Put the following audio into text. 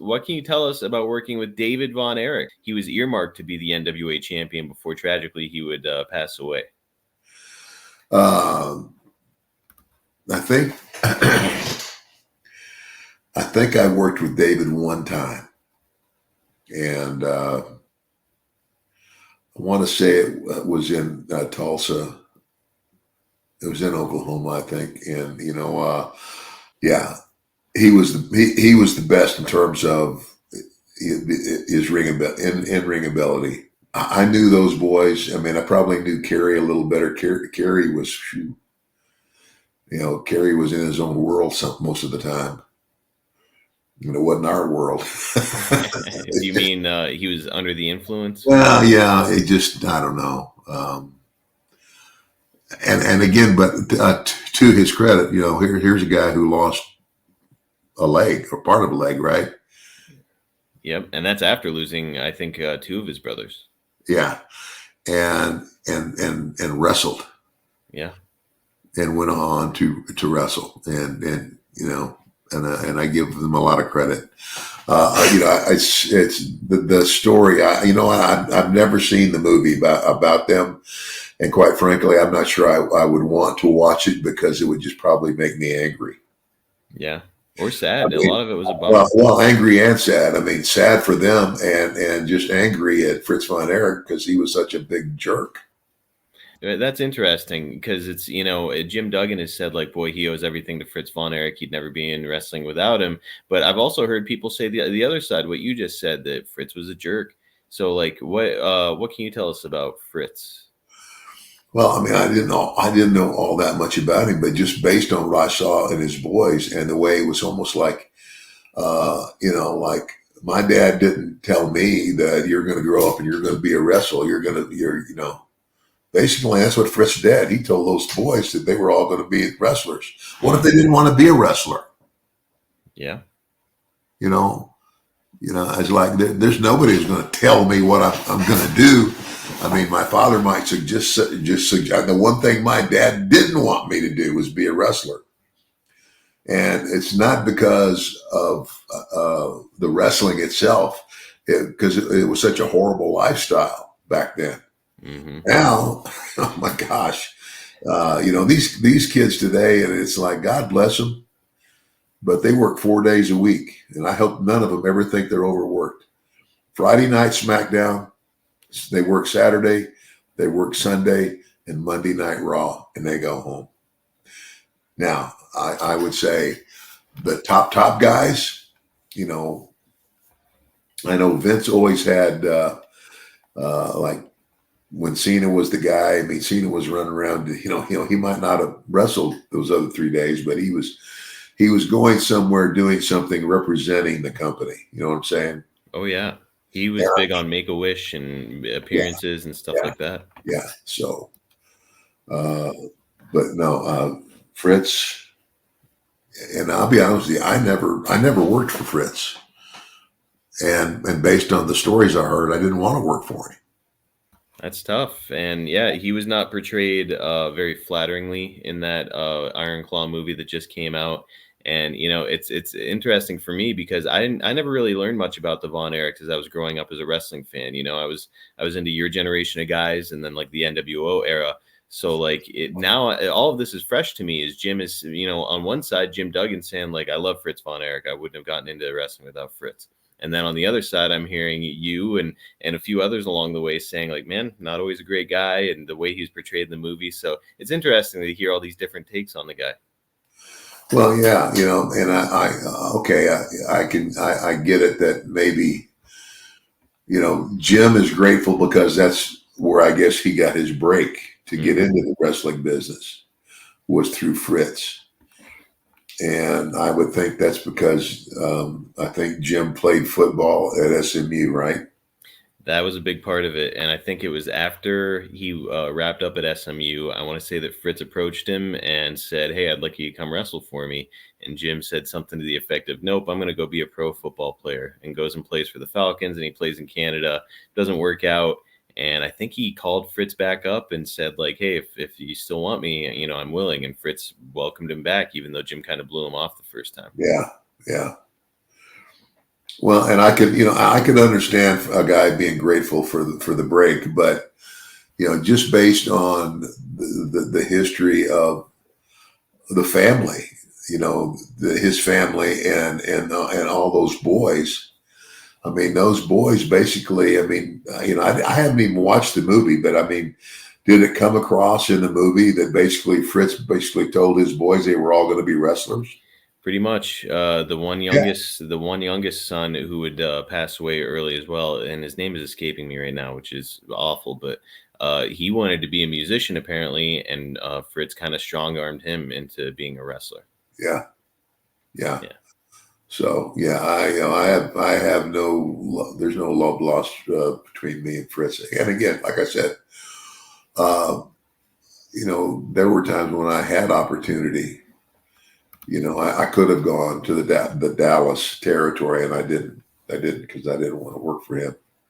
What can you tell us about working with David Von Erich? He was earmarked to be the NWA champion before tragically he would pass away. Um, I think I think I worked with David one time, and I want to say it was in Tulsa. It was in Oklahoma, I think, and yeah, he was the best in terms of his in ring ability. I knew those boys. I mean, I probably knew Kerry a little better. Kerry was, Kerry was in his own world most of the time. It wasn't our world. Do you mean he was under the influence? Well, yeah, it just, I don't know. And again, but to his credit, here's a guy who lost a leg or part of a leg, right? Yep, and that's after losing, I think, two of his brothers. Yeah, and wrestled. Yeah, and went on to wrestle, and I give them a lot of credit. It's the story. I've never seen the movie about them, and quite frankly, I'm not sure I would want to watch it because it would just probably make me angry. Yeah, or sad. A lot of it was a bummer. Well, angry and sad. I mean, sad for them, and just angry at Fritz von Erich because he was such a big jerk. That's interesting because it's, Jim Duggan has said, like, boy, he owes everything to Fritz von Erich. He'd never be in wrestling without him. But I've also heard people say the other side, what you just said, that Fritz was a jerk. So, like, what can you tell us about Fritz? Well, I mean, I didn't know all that much about him, but just based on what I saw in his boys and the way it was almost like, like my dad didn't tell me that you're going to grow up and you're going to be a wrestler. Basically, that's what Fritz did. He told those boys that they were all going to be wrestlers. What if they didn't want to be a wrestler? Yeah. It's like there's nobody who's going to tell me what I'm going to do. I mean, my father might suggest. The one thing my dad didn't want me to do was be a wrestler, and it's not because of the wrestling itself, because it was such a horrible lifestyle back then. Mm-hmm. Now, oh my gosh, these kids today, and it's like, God bless them, but they work 4 days a week, and I hope none of them ever think they're overworked. Friday night SmackDown, they work Saturday, they work Sunday, and Monday Night Raw, and they go home. Now, I would say the top guys, I know Vince always had like, when Cena was the guy, I mean, Cena was running around, he might not have wrestled those other 3 days, but he was going somewhere doing something representing the company. You know what I'm saying? Oh, yeah. He was big on Make-A-Wish and appearances and stuff like that. Yeah. So, but no, Fritz, and I'll be honest with you, I never worked for Fritz. And based on the stories I heard, I didn't want to work for him. That's tough. And yeah, he was not portrayed very flatteringly in that Iron Claw movie that just came out. And, it's interesting for me because I never really learned much about the Von Erichs as I was growing up as a wrestling fan. I was into your generation of guys and then like the NWO era. So like now all of this is fresh to me. Is Jim is, on one side, Jim Duggan saying like, I love Fritz Von Erich. I wouldn't have gotten into wrestling without Fritz. And then on the other side, I'm hearing you and a few others along the way saying like, man, not always a great guy, and the way he's portrayed in the movie. So it's interesting to hear all these different takes on the guy. Well, yeah, and I get it that maybe, Jim is grateful because that's where I guess he got his break to get into the wrestling business was through Fritz. And I would think that's because I think Jim played football at SMU, right? That was a big part of it. And I think it was after he wrapped up at SMU, I want to say that Fritz approached him and said, hey, I'd like you to come wrestle for me. And Jim said something to the effect of, nope, I'm going to go be a pro football player, and goes and plays for the Falcons, and he plays in Canada. Doesn't work out. And I think he called Fritz back up and said, like, hey, if you still want me, I'm willing. And Fritz welcomed him back, even though Jim kind of blew him off the first time. Yeah. Yeah. Well, and I could, I could understand a guy being grateful for the break, but just based on the history of the family, his family and all those boys. I mean, those boys basically. I mean, I haven't even watched the movie, but I mean, did it come across in the movie that basically Fritz basically told his boys they were all going to be wrestlers? Pretty much, Yeah, the one youngest son who would pass away early as well, and his name is escaping me right now, which is awful. But he wanted to be a musician apparently, and Fritz kind of strong armed him into being a wrestler. yeah, yeah. Yeah, So yeah, I have there's no love lost between me and Fritz. And again, like I said, uh, there were times when I had opportunity. I could have gone to the Dallas territory, and I didn't. I didn't because I didn't want to work for him.